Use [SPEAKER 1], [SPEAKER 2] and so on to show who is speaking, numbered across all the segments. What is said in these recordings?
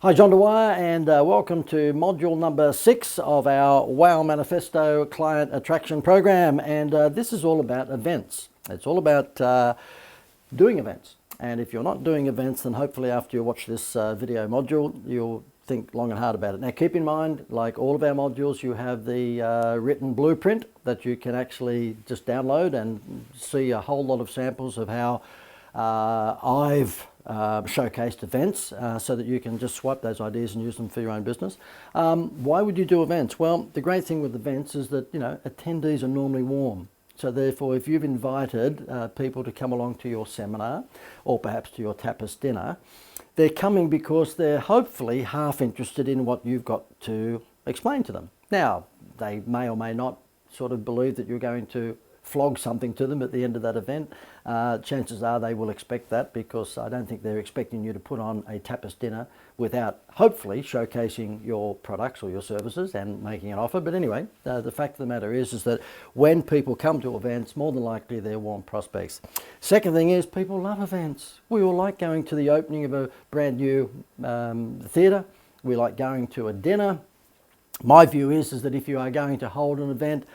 [SPEAKER 1] Hi, John Dwyer, and welcome to module number 6 of our WOW Manifesto Client Attraction Program. And this is all about events. It's all about doing events. And if you're not doing events, then hopefully after you watch this video module, you'll think long and hard about it. Now, keep in mind, like all of our modules, you have the written blueprint that you can actually just download and see a whole lot of samples of how I've showcased events so that you can just swipe those ideas and use them for your own business. Why would you do events? Well, the great thing with events is that, attendees are normally warm. So therefore, if you've invited people to come along to your seminar or perhaps to your tapas dinner, they're coming because they're hopefully half interested in what you've got to explain to them. Now, they may or may not sort of believe that you're going to flog something to them at the end of that event. Chances are they will expect that, because I don't think they're expecting you to put on a tapas dinner without hopefully showcasing your products or your services and making an offer. But anyway, the fact of the matter is that when people come to events, more than likely they're warm prospects. Second thing is, people love events. We all like going to the opening of a brand new theatre. We like going to a dinner. My view is that if you are going to hold an event,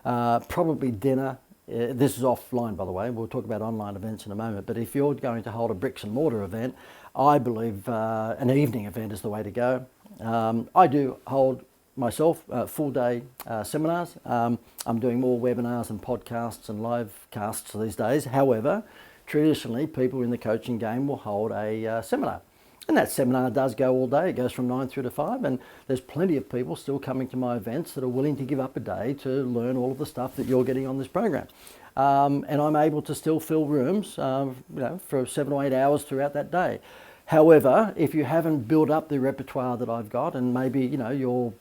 [SPEAKER 1] probably dinner. This is offline, by the way. We'll talk about online events in a moment. But if you're going to hold a bricks and mortar event, I believe an evening event is the way to go. I do hold myself full day seminars. I'm doing more webinars and podcasts and live casts these days. However, traditionally, people in the coaching game will hold a seminar. And that seminar does go all day. It goes from 9 through to 5, and there's plenty of people still coming to my events that are willing to give up a day to learn all of the stuff that you're getting on this program. And I'm able to still fill rooms for 7 or 8 hours throughout that day. However, if you haven't built up the repertoire that I've got, and maybe you're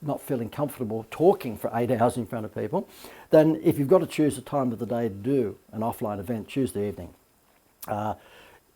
[SPEAKER 1] not feeling comfortable talking for 8 hours in front of people, then if you've got to choose a time of the day to do an offline event, choose the evening.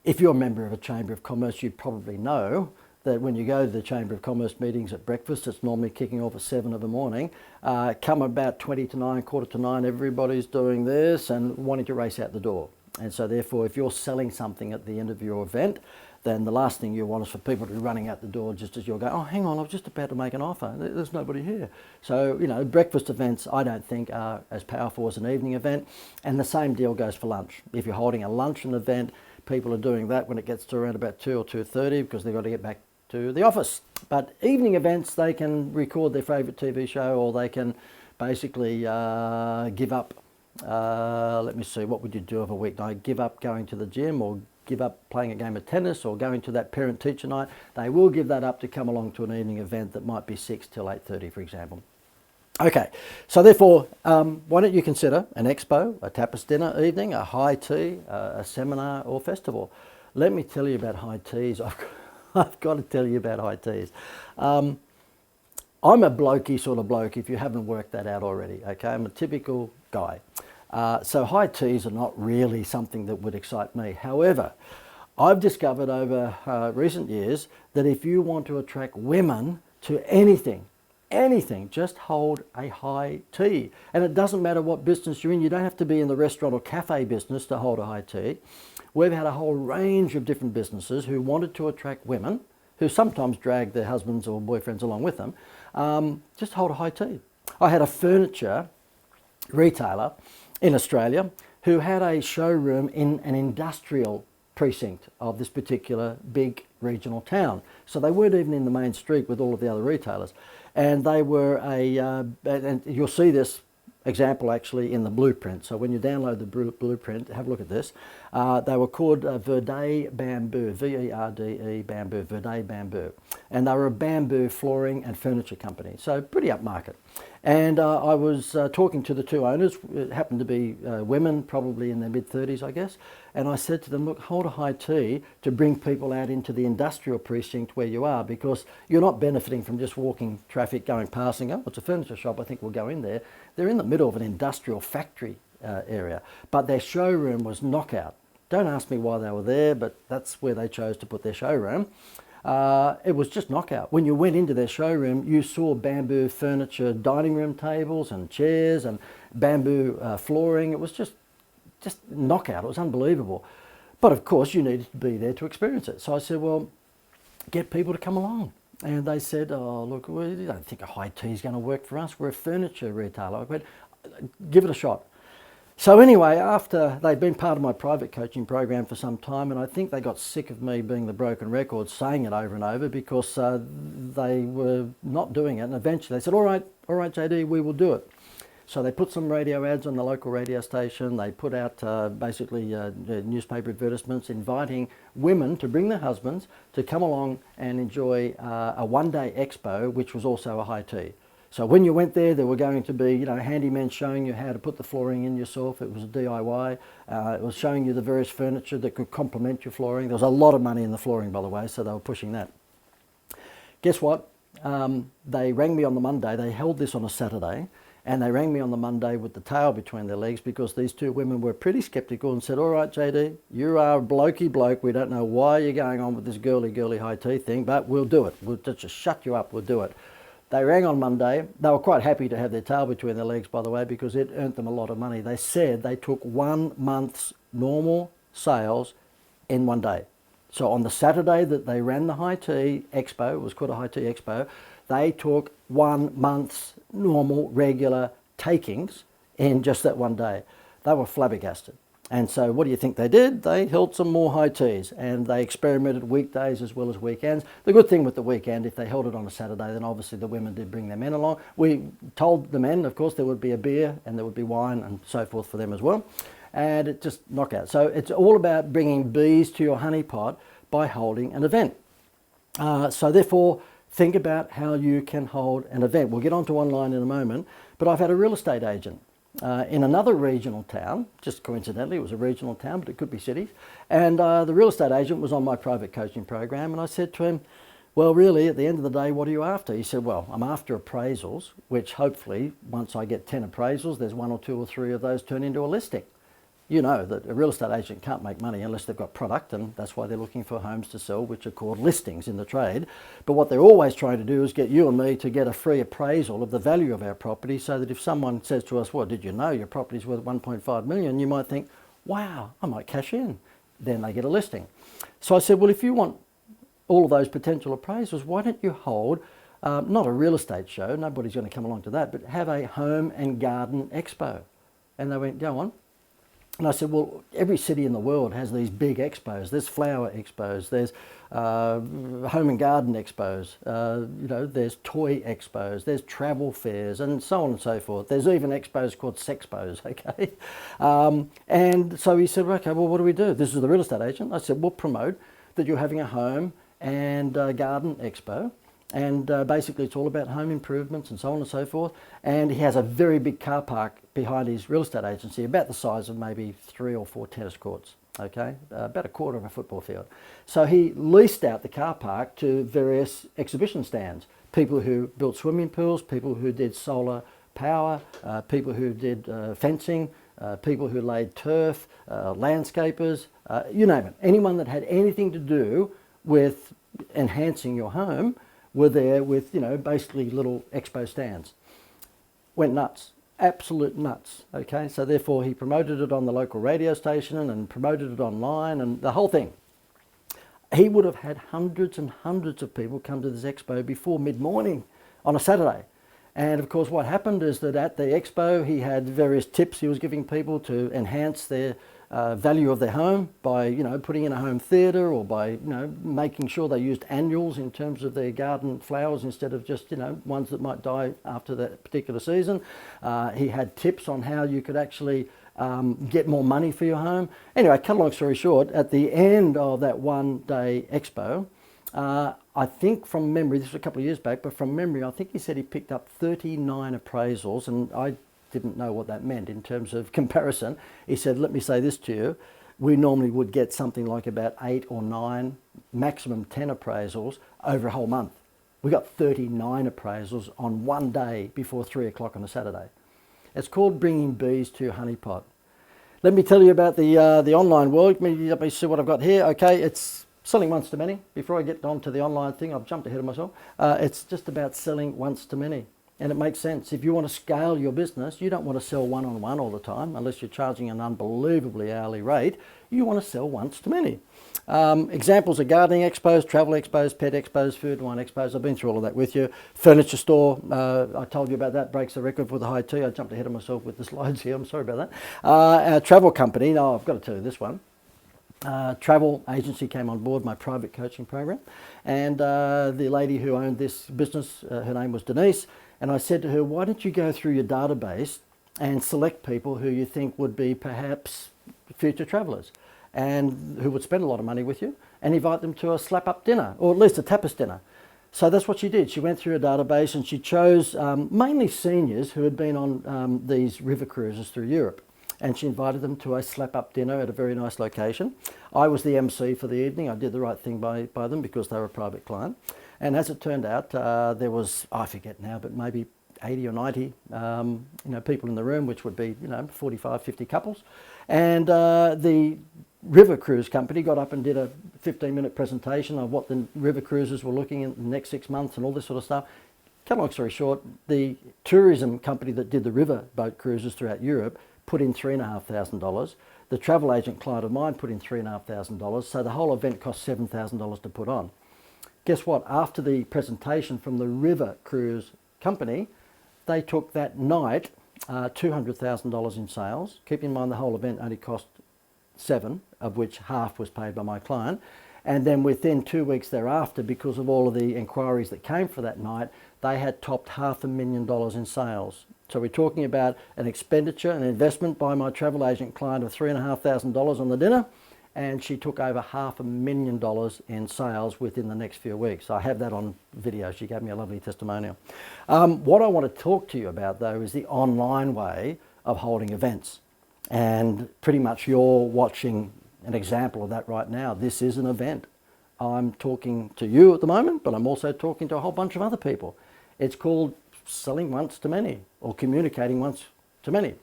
[SPEAKER 1] If you're a member of a Chamber of Commerce, you probably know that when you go to the Chamber of Commerce meetings at breakfast, it's normally kicking off at 7 in the morning. Come about 20 to 9, quarter to 9, everybody's doing this and wanting to race out the door. And so therefore, if you're selling something at the end of your event, then the last thing you want is for people to be running out the door just as you're going, oh, hang on, I was just about to make an offer. There's nobody here. So, breakfast events, I don't think are as powerful as an evening event. And the same deal goes for lunch. If you're holding a luncheon event, people are doing that when it gets to around about 2 or 2:30 because they've got to get back to the office. But evening events, they can record their favourite TV show, or they can basically give up, let me see, what would you do of a weeknight? Give up going to the gym, or give up playing a game of tennis, or going to that parent-teacher night. They will give that up to come along to an evening event that might be 6 till 8:30, for example. Okay, so therefore, why don't you consider an expo, a tapas dinner evening, a high tea, a seminar or festival? Let me tell you about high teas. I've got to tell you about high teas. I'm a blokey sort of bloke, if you haven't worked that out already, okay? I'm a typical guy. So high teas are not really something that would excite me. However, I've discovered over recent years that if you want to attract women to anything, just hold a high tea. And it doesn't matter what business you're in. You don't have to be in the restaurant or cafe business to hold a high tea. We've had a whole range of different businesses who wanted to attract women, who sometimes drag their husbands or boyfriends along with them, just hold a high tea. I had a furniture retailer in Australia who had a showroom in an industrial precinct of this particular big regional town. So they weren't even in the main street with all of the other retailers. And they were and you'll see this example actually in the blueprint. So when you download the blueprint, have a look at this. They were called Verde Bamboo, V-E-R-D-E Bamboo, Verde Bamboo. And they were a bamboo flooring and furniture company. So pretty upmarket. And I was talking to the two owners. It happened to be women, probably in their mid-30s, I guess. And I said to them, look, hold a high tea to bring people out into the industrial precinct where you are, because you're not benefiting from just walking traffic going passing. Oh, it's a furniture shop, I think we'll go in there. They're in the middle of an industrial factory area, but their showroom was knockout. Don't ask me why they were there, but that's where they chose to put their showroom. It was just knockout. When you went into their showroom, you saw bamboo furniture, dining room tables and chairs, and bamboo flooring. It was just knockout. It was unbelievable. But of course, you needed to be there to experience it. So I said, well, get people to come along. And they said, oh, look, we don't think a high tea is going to work for us. We're a furniture retailer. But give it a shot. So anyway, after they'd been part of my private coaching program for some time, and I think they got sick of me being the broken record, saying it over and over, because they were not doing it. And eventually they said, all right, JD, we will do it. So they put some radio ads on the local radio station. They put out basically newspaper advertisements inviting women to bring their husbands to come along and enjoy a one-day expo, which was also a high tea. So when you went there were going to be, handymen showing you how to put the flooring in yourself. It was a DIY. It was showing you the various furniture that could complement your flooring. There was a lot of money in the flooring, by the way, so they were pushing that. Guess what? They rang me on the Monday. They held this on a Saturday, and they rang me on the Monday with the tail between their legs, because these two women were pretty sceptical and said, all right, JD, you are a blokey bloke. We don't know why you're going on with this girly high tea thing, but we'll do it. We'll just shut you up. We'll do it. They rang on Monday. They were quite happy to have their tail between their legs, by the way, because it earned them a lot of money. They said they took 1 month's normal sales in one day. So on the Saturday that they ran the high tea expo, it was called a high tea expo, they took 1 month's normal, regular takings in just that one day. They were flabbergasted. And so what do you think they did? They held some more high teas, and they experimented weekdays as well as weekends. The good thing with the weekend, if they held it on a Saturday, then obviously the women did bring their men along. We told the men, of course, there would be a beer and there would be wine and so forth for them as well. And it just knocked out. So it's all about bringing bees to your honey pot by holding an event. So therefore, think about how you can hold an event. We'll get onto online in a moment, but I've had a real estate agent in another regional town, just coincidentally, it was a regional town, but it could be cities. And the real estate agent was on my private coaching program, and I said to him, well, really, at the end of the day, what are you after? He said, well, I'm after appraisals, which hopefully, once I get 10 appraisals, there's 1 or 2 or 3 of those turn into a listing. You know that a real estate agent can't make money unless they've got product, and that's why they're looking for homes to sell, which are called listings in the trade. But what they're always trying to do is get you and me to get a free appraisal of the value of our property, so that if someone says to us, well, did you know your property's worth 1.5 million, you might think, wow, I might cash in. Then they get a listing. So I said, well, if you want all of those potential appraisals, why don't you hold not a real estate show, nobody's going to come along to that, but have a home and garden expo. And they went, go on. And I said, well, every city in the world has these big expos. There's flower expos, there's home and garden expos, there's toy expos, there's travel fairs, and so on and so forth. There's even expos called sexpos, okay? And so he said, okay, well, what do we do? This is the real estate agent. I said, we'll promote that you're having a home and garden expo. And basically it's all about home improvements and so on and so forth. And he has a very big car park behind his real estate agency, about the size of maybe 3 or 4 tennis courts, okay? About a quarter of a football field. So he leased out the car park to various exhibition stands. People who built swimming pools, people who did solar power, people who did fencing, people who laid turf, landscapers, you name it. Anyone that had anything to do with enhancing your home were there with, basically little expo stands. Went nuts, absolute nuts, okay? So therefore he promoted it on the local radio station and promoted it online and the whole thing. He would have had hundreds and hundreds of people come to this expo before mid-morning on a Saturday. And of course what happened is that at the expo he had various tips he was giving people to enhance their value of their home by, putting in a home theatre, or by, making sure they used annuals in terms of their garden flowers instead of just, ones that might die after that particular season. He had tips on how you could actually get more money for your home. Anyway, cut a long story short, at the end of that one-day expo, I think from memory, this was a couple of years back, but from memory, I think he said he picked up 39 appraisals, and I didn't know what that meant in terms of comparison. He said, let me say this to you, we normally would get something like about 8 or 9, maximum 10 appraisals over a whole month. We got 39 appraisals on one day before 3 o'clock on a Saturday. It's called bringing bees to your honey pot. Let me tell you about the online world. Let me see what I've got here. Okay, it's selling once to many. Before I get on to the online thing, I've jumped ahead of myself. It's just about selling once to many. And it makes sense. If you want to scale your business, you don't want to sell one-on-one all the time unless you're charging an unbelievably hourly rate. You want to sell once to many. Examples are gardening expos, travel expos, pet expos, food and wine expos. I've been through all of that with you. Furniture store, I told you about that, breaks the record for the high tea. I jumped ahead of myself with the slides here, I'm sorry about that. Our travel company, no, I've got to tell you this one. Travel agency came on board my private coaching program, and the lady who owned this business, her name was Denise, and I said to her, why don't you go through your database and select people who you think would be perhaps future travellers and who would spend a lot of money with you, and invite them to a slap-up dinner, or at least a tapas dinner. So that's what she did. She went through a database and she chose mainly seniors who had been on these river cruises through Europe. And she invited them to a slap-up dinner at a very nice location. I was the MC for the evening. I did the right thing by them because they were a private client. And as it turned out, there was, I forget now, but maybe 80 or 90 people in the room, which would be 45, 50 couples. And the river cruise company got up and did a 15-minute presentation of what the river cruises were looking at in the next 6 months and all this sort of stuff. Cut a long story short, the tourism company that did the river boat cruises throughout Europe put in $3,500. The travel agent client of mine put in $3,500. So the whole event cost $7,000 to put on. Guess what? After the presentation from the river cruise company, they took that night $200,000 in sales. Keep in mind the whole event only cost $7,000, of which half was paid by my client. And then within 2 weeks thereafter, because of all of the inquiries that came for that night, they had topped $500,000 in sales. So we're talking about an expenditure, an investment by my travel agent client of $3,500 on the dinner, and she took over $500,000 in sales within the next few weeks. I have that on video. She gave me a lovely testimonial. What I want to talk to you about, though, is the online way of holding events. And pretty much you're watching an example of that right now. This is an event. I'm talking to you at the moment, but I'm also talking to a whole bunch of other people. It's called selling once to many, or communicating once to many.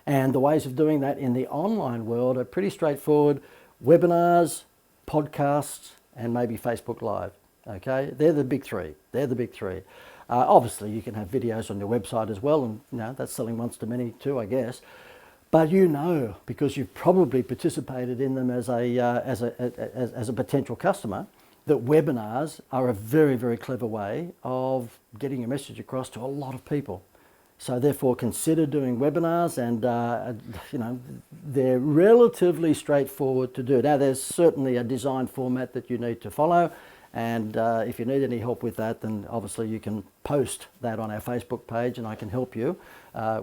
[SPEAKER 1] And the ways of doing that in the online world are pretty straightforward. Webinars, podcasts, and maybe Facebook Live. Okay, they're the big three. They're the big three. Obviously, you can have videos on your website as well, and that's selling once to many too, I guess. But because you've probably participated in them as a potential customer, that webinars are a very, very clever way of getting a message across to a lot of people. So therefore consider doing webinars, and they're relatively straightforward to do. Now there's certainly a design format that you need to follow, and if you need any help with that, then obviously you can post that on our Facebook page and I can help you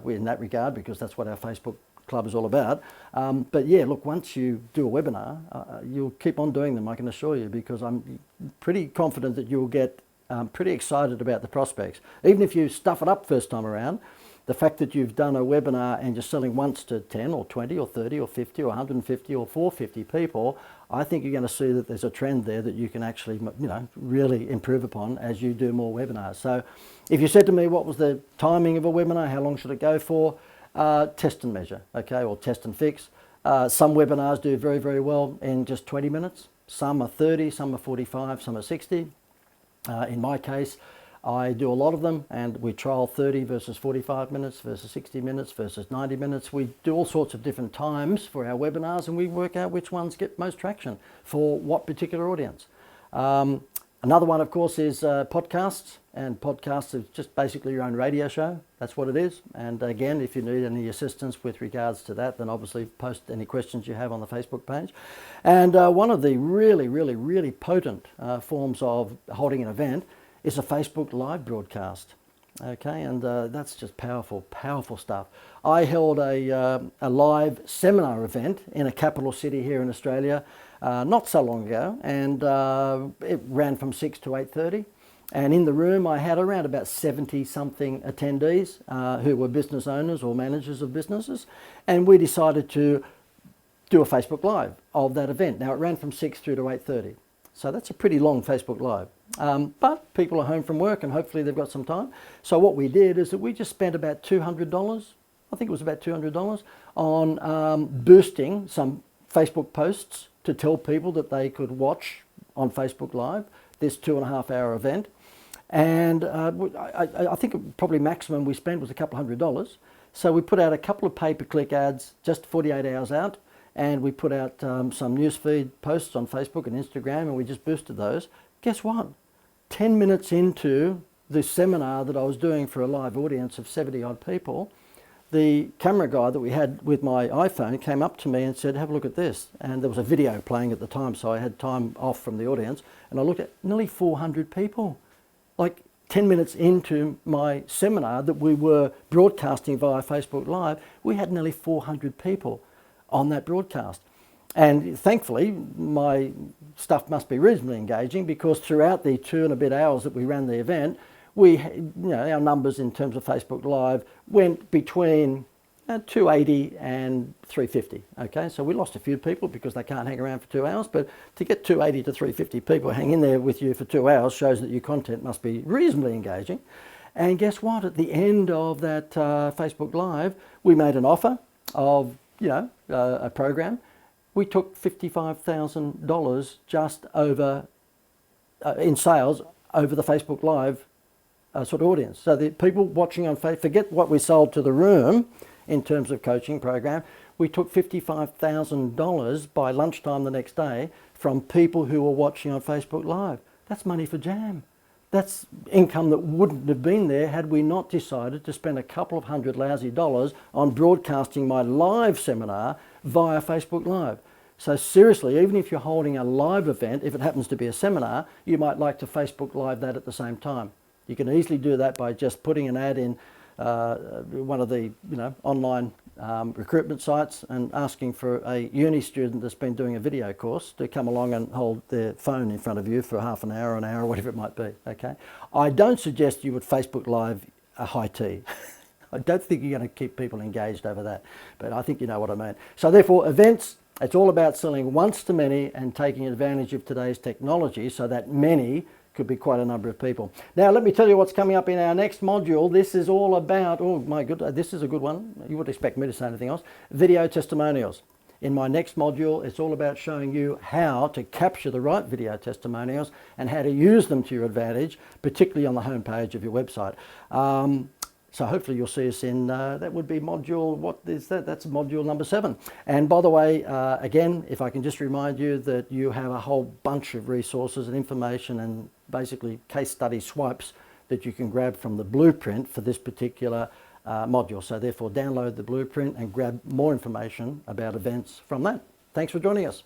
[SPEAKER 1] in that regard, because that's what our Facebook club is all about. But yeah, look, once you do a webinar, you'll keep on doing them, I can assure you, because I'm pretty confident that you'll get pretty excited about the prospects. Even if you stuff it up first time around, the fact that you've done a webinar and you're selling once to 10 or 20 or 30 or 50 or 150 or 450 people, I think you're going to see that there's a trend there that you can actually, really improve upon as you do more webinars. So if you said to me, what was the timing of a webinar? How long should it go for? Test and measure, okay, or test and fix. Some webinars do very, very well in just 20 minutes. Some are 30, some are 45, some are 60. In my case, I do a lot of them, and we trial 30 versus 45 minutes versus 60 minutes versus 90 minutes. We do all sorts of different times for our webinars, and we work out which ones get most traction for what particular audience. Another one, of course, is podcasts, and podcasts is just basically your own radio show. That's what it is. And again, if you need any assistance with regards to that, then obviously post any questions you have on the Facebook page. And one of the really, really, really potent forms of holding an event is a Facebook Live broadcast. Okay, and that's just powerful, powerful stuff. I held a live seminar event in a capital city here in Australia not so long ago, and it ran from 6 to 8:30. And in the room I had around about 70 something attendees who were business owners or managers of businesses, and we decided to do a Facebook Live of that event. Now it ran from 6 through to 8:30, so that's a pretty long Facebook Live. But people are home from work and hopefully they've got some time. So what we did is that we just spent about $200, I think it was about $200, on boosting some Facebook posts to tell people that they could watch on Facebook Live this 2.5 hour event. And I think probably maximum we spent was a couple $100. So we put out a couple of pay-per-click ads just 48 hours out, and we put out some newsfeed posts on Facebook and Instagram, and we just boosted those. Guess what? 10 minutes into the seminar that I was doing for a live audience of 70 odd people, the camera guy that we had with my iPhone came up to me and said, have a look at this. And there was a video playing at the time, so I had time off from the audience, and I looked at nearly 400 people. Like 10 minutes into my seminar that we were broadcasting via Facebook Live, we had nearly 400 people on that broadcast. And thankfully, my stuff must be reasonably engaging, because throughout the 2 and a bit hours that we ran the event, our numbers in terms of Facebook Live went between 280 and 350. Okay, so we lost a few people because they can't hang around for 2 hours, but to get 280 to 350 people hang in there with you for 2 hours shows that your content must be reasonably engaging. And guess what? At the end of that Facebook Live, we made an offer of a program. We took $55,000 just over in sales over the Facebook Live sort of audience. So the people watching on Facebook, forget what we sold to the room in terms of coaching program, we took $55,000 by lunchtime the next day from people who were watching on Facebook Live. That's money for jam. That's income that wouldn't have been there had we not decided to spend a couple of $100 lousy on broadcasting my live seminar via Facebook Live. So seriously, even if you're holding a live event, if it happens to be a seminar, you might like to Facebook Live that at the same time. You can easily do that by just putting an ad in one of the online recruitment sites and asking for a uni student that's been doing a video course to come along and hold their phone in front of you for half an hour, whatever it might be. Okay, I don't suggest you would Facebook Live a high tea. I don't think you're going to keep people engaged over that, but I think you know what I mean. So therefore, events, it's all about selling once to many and taking advantage of today's technology so that many could be quite a number of people. Now, let me tell you what's coming up in our next module. This is all about, oh my goodness, this is a good one. You wouldn't expect me to say anything else. Video testimonials. In my next module, it's all about showing you how to capture the right video testimonials and how to use them to your advantage, particularly on the homepage of your website. So hopefully you'll see us in, that would be module, what is that? That's module number 7. And by the way, again, if I can just remind you that you have a whole bunch of resources and information and basically case study swipes that you can grab from the blueprint for this particular module. So therefore download the blueprint and grab more information about events from that. Thanks for joining us.